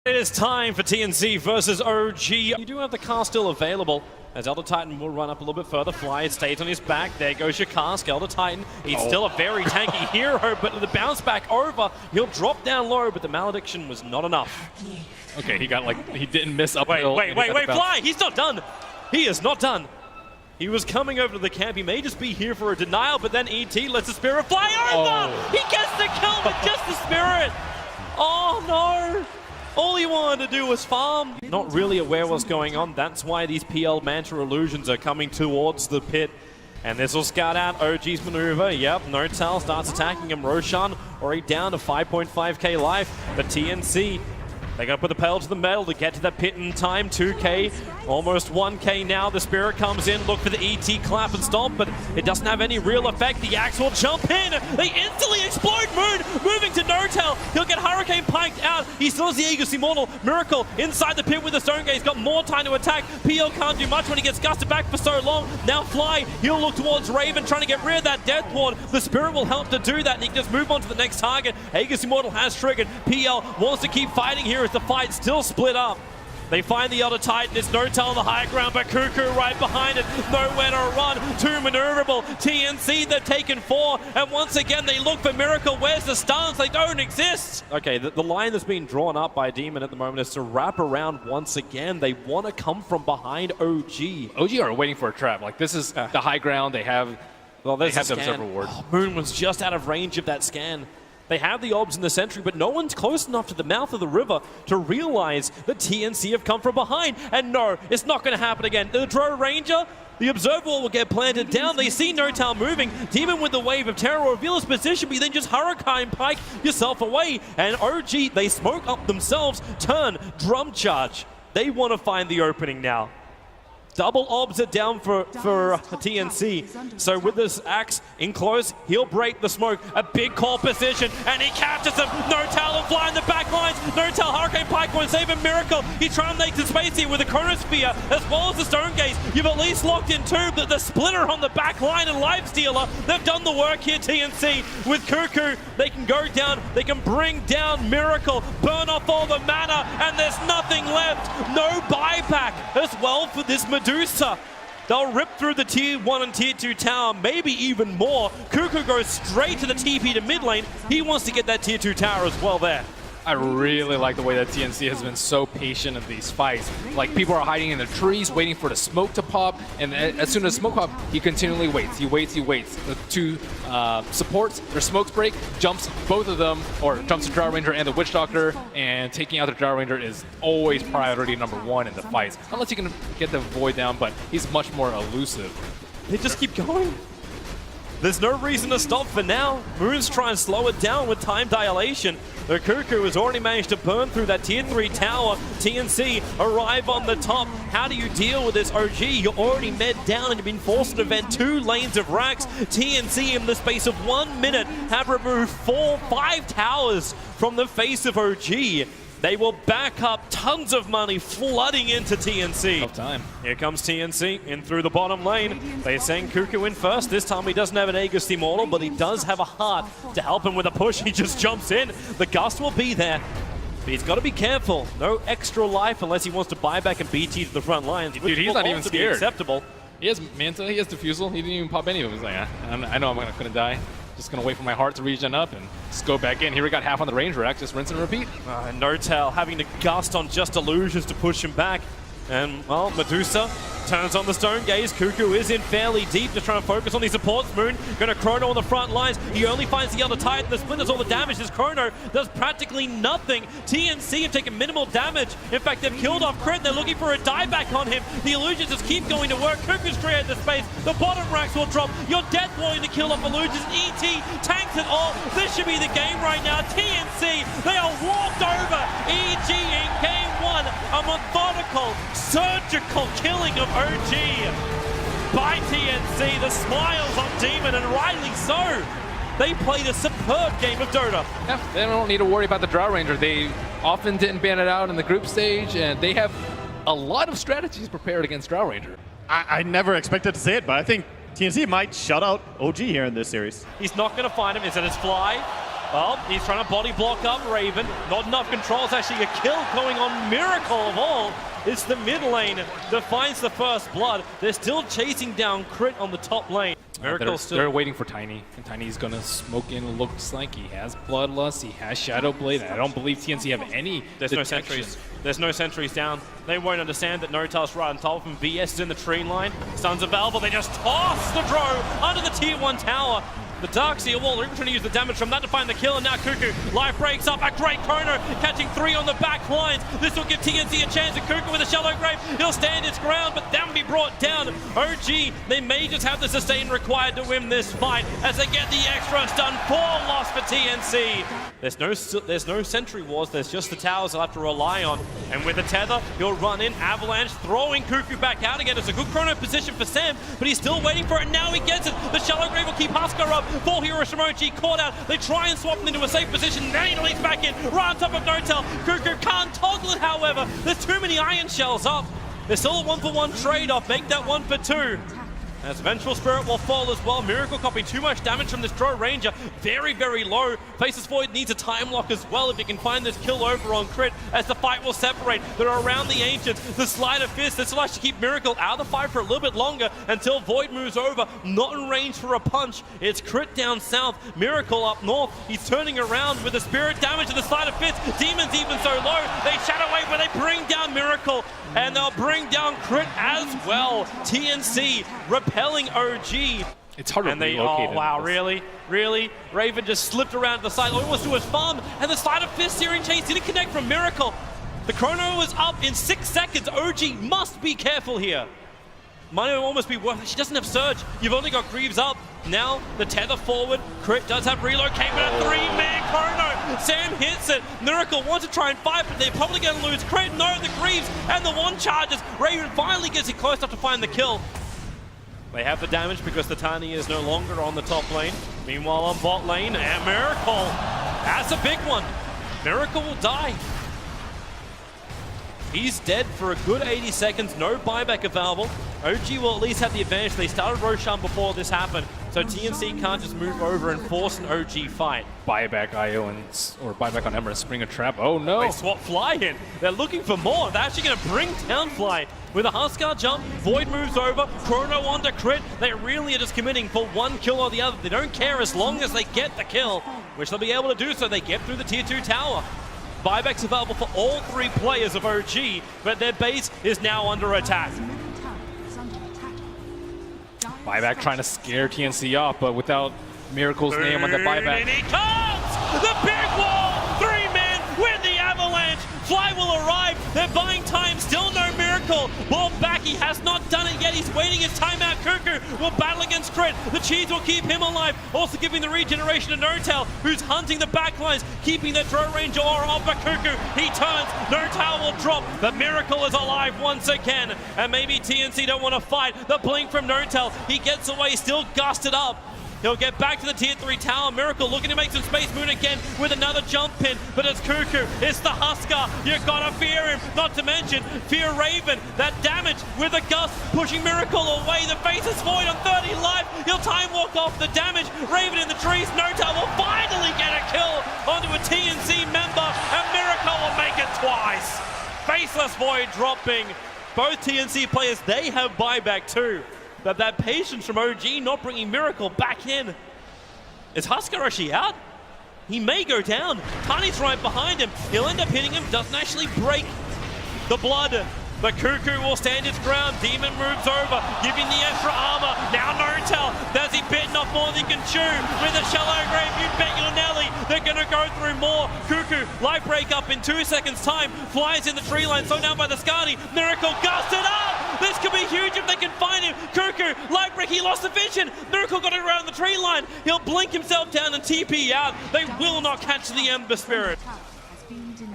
It is time for TNC versus OG. You do have the car still available, as Elder Titan will run up a little bit further. Fly stays on his back. There goes your cask. Elder Titan, he's still a very tanky hero, but the bounce back over, he'll drop down low, but the malediction was not enough. Okay, he got he didn't miss uphill. Wait, Fly, he's not done. He is not done. He was coming over to the camp. He may just be here for a denial, but then ET lets the Spirit fly over. He gets the kill with just the Spirit. Oh no. All he wanted to do was farm. Not really aware what's going on. That's why these PL Manta illusions are coming towards the pit. And this will scout out OG's maneuver. Yep, Notal starts attacking him. Roshan already down to 5.5k life. But TNC, they got to put the pedal to the metal to get to that pit in time. 2k, almost 1k now. The Spirit comes in, look for the ET clap and stomp, but it doesn't have any real effect. The Axe will jump in. They instantly explode Moon, moving to Notal. He'll get Hurricane piked out. He still has the Aegis Immortal. Miracle inside the pit with the Stone Gaze. Got more time to attack. PL can't do much when he gets gusted back for so long. Now Fly, he'll look towards Raven, trying to get rid of that Death Ward. The Spirit will help to do that, and he can just move on to the next target. Aegis Immortal has triggered. PL wants to keep fighting here as the fight still split up. They find the Elder Titan. It's Notal on the high ground, but Cuckoo right behind it. Nowhere to run. Too maneuverable. TNC, they've taken 4. And once again, they look for Miracle. Where's the stance? They don't exist. Okay, the line that's being drawn up by Demon at the moment is to wrap around once again. They want to come from behind OG. OG are waiting for a trap. This is the high ground. They have, they have the observer ward. Oh, Moon was just out of range of that scan. They have the obs in the sentry, but no one's close enough to the mouth of the river to realize that TNC have come from behind. And no, it's not going to happen again. The Dro Ranger, the observer will get planted down. They see Notal moving. Demon with the wave of terror will reveal his position, but then just Hurricane pike yourself away. And OG, they smoke up themselves, turn, drum charge. They want to find the opening now. Double obs are down for TNC. So with this Axe in close, he'll break the smoke. A big call position, and he captures him. Notal and Fly in the back lines. Notal, Hurricane Pike won't save a Miracle. He triangulates the space here with the Chronosphere, as well as the Stone Gaze. You've at least locked in 2, but the Splitter on the back line and Lifestealer, they've done the work here, TNC. With Cuckoo, they can go down, they can bring down Miracle, burn off all the mana, and there's nothing left. No buyback as well for this Medusa. They'll rip through the tier 1 and tier 2 tower, maybe even more. Cuckoo goes straight to the TP to mid lane. He wants to get that tier 2 tower as well there. I really like the way that TNC has been so patient in these fights. People are hiding in the trees, waiting for the smoke to pop, and as soon as smoke pop, he continually waits. He waits. The 2 supports, their smokes break, jumps both of them, or jumps the Drow Ranger and the Witch Doctor, and taking out the Drow Ranger is always priority number 1 in the fights. Unless you can get the Void down, but he's much more elusive. They just keep going. There's no reason to stop for now. Moon's trying to slow it down with time dilation. The Cuckoo has already managed to burn through that tier 3 tower. TNC arrive on the top. How do you deal with this OG? You're already med down and you've been forced to vent 2 lanes of racks. TNC in the space of 1 minute have removed 5 towers from the face of OG. They will back up, tons of money flooding into TNC. Tough time. Here comes TNC in through the bottom lane. They send Cuckoo in first. This time he doesn't have an Aegis Immortal, but he does have a heart to help him with a push. He just jumps in. The gust will be there. But he's got to be careful. No extra life unless he wants to buy back and BT to the front lines. Dude, he's not even scared. Acceptable. He has Manta, he has Diffusal. He didn't even pop any of them. He's like, I know I'm not going to die. Just going to wait for my heart to regen up and just go back in. Here we got half on the Ranger rack, just rinse and repeat. And Notal having to gust on just illusions to push him back. And, well, Medusa turns on the Stone Gaze. Cuckoo is in fairly deep to try and focus on these supports. Moon going to Chrono on the front lines. He only finds the Elder Titan. The Splinters all the damage. This Chrono does practically nothing. TNC have taken minimal damage. In fact, they've killed off Crit. They're looking for a dieback on him. The illusions just keep going to work. Cuckoo's created the space. The bottom racks will drop. You're death blowing to kill off illusions. ET tanks it all. This should be the game right now. TNC, they are walked over. EG in game 1. A methodical, surgical killing of OG by TNC. The smiles on Demon, and rightly so. They played a superb game of Dota. Yeah, they don't need to worry about the Drow Ranger. They often didn't ban it out in the group stage, and they have a lot of strategies prepared against Drow Ranger. I never expected to say it, but I think TNC might shut out OG here in this series. He's not going to find him. Is it his Fly? Well, he's trying to body block up Raven. Not enough control. It's actually a kill going on Miracle of all. It's the mid lane that finds the first blood. They're still chasing down Crit on the top lane. They're waiting for Tiny, and Tiny's gonna smoke in. Looks like he has Bloodlust, he has Shadow Blade. I don't believe TNC have any There's no sentries. There's no sentries down. They won't understand that Notal's right on top of him. VS is in the tree line. Sun's available. They just toss the drone under the tier 1 tower. The Darkseer wall, even trying to use the damage from that to find the kill, and now Cuckoo, life breaks up, a great Chrono, catching 3 on the back lines. This will give TNC a chance, and Cuckoo with a Shallow Grave, he'll stand his ground, but then be brought down. OG, they may just have the sustain required to win this fight, as they get the extra stun, 4 loss for TNC. There's no sentry wars, there's just the towers they'll have to rely on, and with the tether, he'll run in, Avalanche, throwing Cuckoo back out again. It's a good Chrono position for Sam, but he's still waiting for it, and now he gets it. The Shallow Grave will keep Husker up. 4 heroes from OG caught out. They try and swap him into a safe position. Now he leads back in. Right on top of Notel. Cuckoo can't toggle it, however. There's too many iron shells up. There's still a 1-for-1 trade-off. Make that 1 for 2. As Vengeful Spirit will fall as well. Miracle copying too much damage from this Drow Ranger. Very, very low. Faceless Void needs a time lock as well if you can find this kill over on Crit as the fight will separate. They're around the Ancients. The Sleight of Fist. This will actually keep Miracle out of the fight for a little bit longer until Void moves over. Not in range for a punch. It's Crit down south. Miracle up north. He's turning around with the Spirit damage and the Sleight of Fist. Demon's even so low. They shadow wave where they bring down Miracle. And they'll bring down Crit as well. TNC repelling OG. It's hard to relocate. Oh, wow, really? Really? Raven just slipped around the side, almost to his farm, and the Sleight of Fist searing chase didn't connect from Miracle. The Chrono was up in 6 seconds. OG must be careful here. Might almost be worth it. She doesn't have Surge. You've only got Greaves up. Now, the tether forward. Crit does have relocate, but a 3-man Chrono. Sam hits it. Miracle wants to try and fight, but they're probably going to lose. Crit, no, the Greaves, and the 1 charges. Raven finally gets it close enough to find the kill. They have the damage because the Tiny is no longer on the top lane. Meanwhile, on bot lane, and Miracle. That's a big one. Miracle will die. He's dead for a good 80 seconds, no buyback available. OG will at least have the advantage. They started Roshan before this happened, so TNC can't just move over and force an OG fight. Buyback IO or buyback on Ember and spring a trap. Oh no! They swap Fly in. They're looking for more. They're actually going to bring down Fly. With a Huskar jump, Void moves over, Chrono onto Crit. They really are just committing for 1 kill or the other. They don't care as long as they get the kill, which they'll be able to do so. They get through the tier 2 tower. Buyback's available for all 3 players of OG, but their base is now under attack. Buyback trying to scare TNC off, but without Miracle's name on the buyback. And he comes! The big wall! 3-man with the Avalanche! Fly will arrive. They're buying time. Still no Miracle. Ball back. He has not done it yet. He's waiting his timeout. Cuckoo will battle against Crit. The cheese will keep him alive. Also giving the regeneration to Notal, who's hunting the backlines, keeping the Drow Ranger aura off of Cuckoo. He turns. Notal will drop. The Miracle is alive once again. And maybe TNC don't want to fight. The blink from Notal. He gets away. Still gusted up. He'll get back to the tier 3 tower. Miracle looking to make some space. Moon again with another jump pin, but it's Cuckoo. It's the Huskar. You gotta fear him. Not to mention, fear Raven. That damage with a gust, pushing Miracle away. The Faceless Void on 30 life. He'll time walk off the damage. Raven in the trees. Notal will finally get a kill onto a TNC member, and Miracle will make it twice. Faceless Void dropping. Both TNC players, they have buyback too. But that patience from OG not bringing Miracle back in. Is Huskar actually out? He may go down. Tiny's right behind him. He'll end up hitting him. Doesn't actually break the blood. But Cuckoo will stand his ground. Demon moves over, giving the extra armor. Now Notel. Does he bitten off more than he can chew? With a Shallow Grave, you bet your Nelly. They're going to go through more. Cuckoo, life break up in 2 seconds time. Flies in the tree line, slowed down by the Skadi. Miracle gusted up. This could be huge if they can find him. Cuckoo, life break, he lost the vision. Miracle got it around the tree line. He'll blink himself down and TP out. They will not catch the Ember Spirit.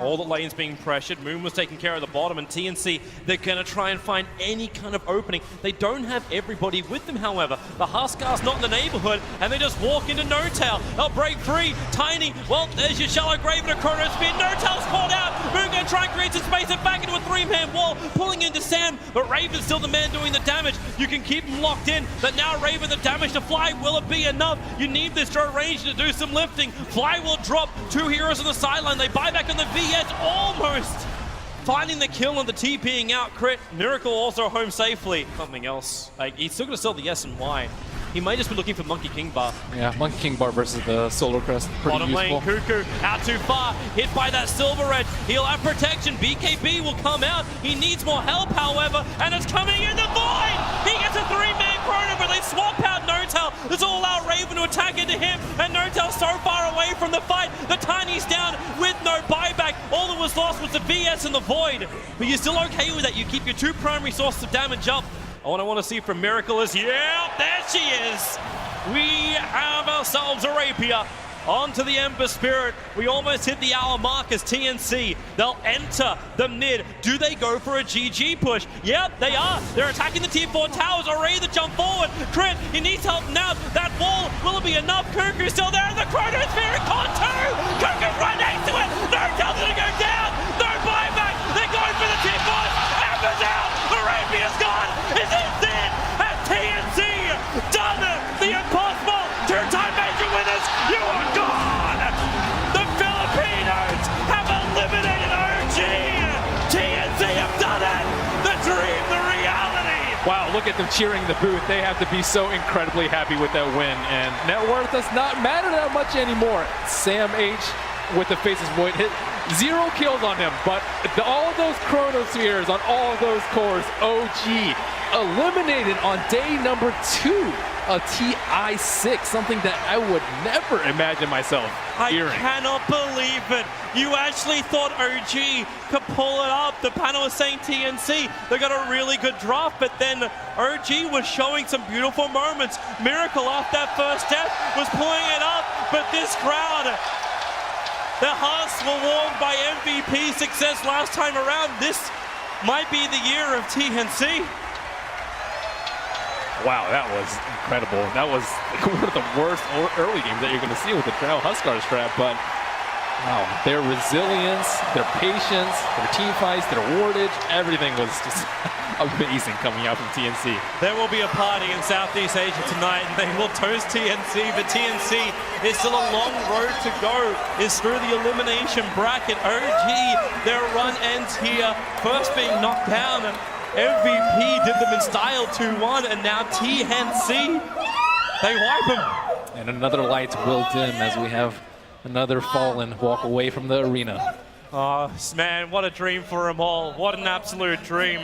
All the lanes being pressured. Moon was taking care of the bottom, and TNC, they're going to try and find any kind of opening. They don't have everybody with them, however. The Huskar's not in the neighborhood, and they just walk into Notal. They'll break free. Tiny, well, there's your Shallow Grave and a Chrono Spear. Notal's caught out. Moon going to try and create some space and back into a three-man wall, pulling into Sam, but Raven's still the man doing the damage. You can keep him locked in, but now Raven the damage to Fly. Will it be enough? You need this Joe range to do some lifting. Fly will drop. Two heroes on the sideline. They buy back on the VS almost. Finding the kill on the TPing out crit. Miracle also home safely. Something else. Like, he's still going to sell the S and Y. He may just be looking for Monkey King Bar. Yeah, Monkey King Bar versus the Solar Crest. Pretty Bottom useful. lane, Cuckoo out too far. Hit by that Silver Edge. He'll have protection. BKB will come out. He needs more help, however, and it's coming in the void. He gets a three-man chrono, but they swap out Notel. There's all-out Raven to attack into him, and Notel's so far away from the fight. The Tiny's down with no buyback. All that was lost was the VS and the void. But you're still okay with that. You keep your two primary sources of damage up. What I want to see from Miracle is, yeah, there she is. We have ourselves a Rapier onto the Ember Spirit. We almost hit the hour mark as TNC. They'll enter the mid. Do they go for a GG push? Yep, they are. They're attacking the tier 4 towers. Already the jump forward. Crit, he needs help now. That wall, will it be enough? Cuckoo's still there. The Chronosphere caught too. Cuckoo right next to it. No tells it to go down. No buyback. They're going for the tier 4. Ember's out. The Rapier's gone. Is it in? Has TNC done the impossible? Two-time major winners. You are gone. The Filipinos have eliminated OG. TNC have done it. The dream, the reality. Wow, look at them cheering in the booth. They have to be so incredibly happy with that win. And net worth does not matter that much anymore. Sam H with the Faces Void hit 0 kills on him, but all of those Chronospheres on all of those cores, OG eliminated on day number 2 of TI6, something that I would never imagine myself hearing. I cannot believe it. You actually thought OG could pull it up. The panel was saying TNC. They got a really good draft, but then OG was showing some beautiful moments. Miracle off that first step was pulling it up, but this crowd, their hearts were warmed by MVP success last time around. This might be the year of TNC. Wow, that was incredible. That was one of the worst early games that you're going to see with the Trail Huskar strat, but wow, their resilience, their patience, their team fights, their wardage, everything was just amazing coming out from TNC. There will be a party in Southeast Asia tonight, and they will toast TNC, but TNC is still a long road to go. Is through the elimination bracket. OG, their run ends here. First being knocked down. MVP did them in style 2-1, and now TNC, they wipe him. And another light will dim as we have another Fallen walk away from the arena. Oh, man, what a dream for them all. What an absolute dream.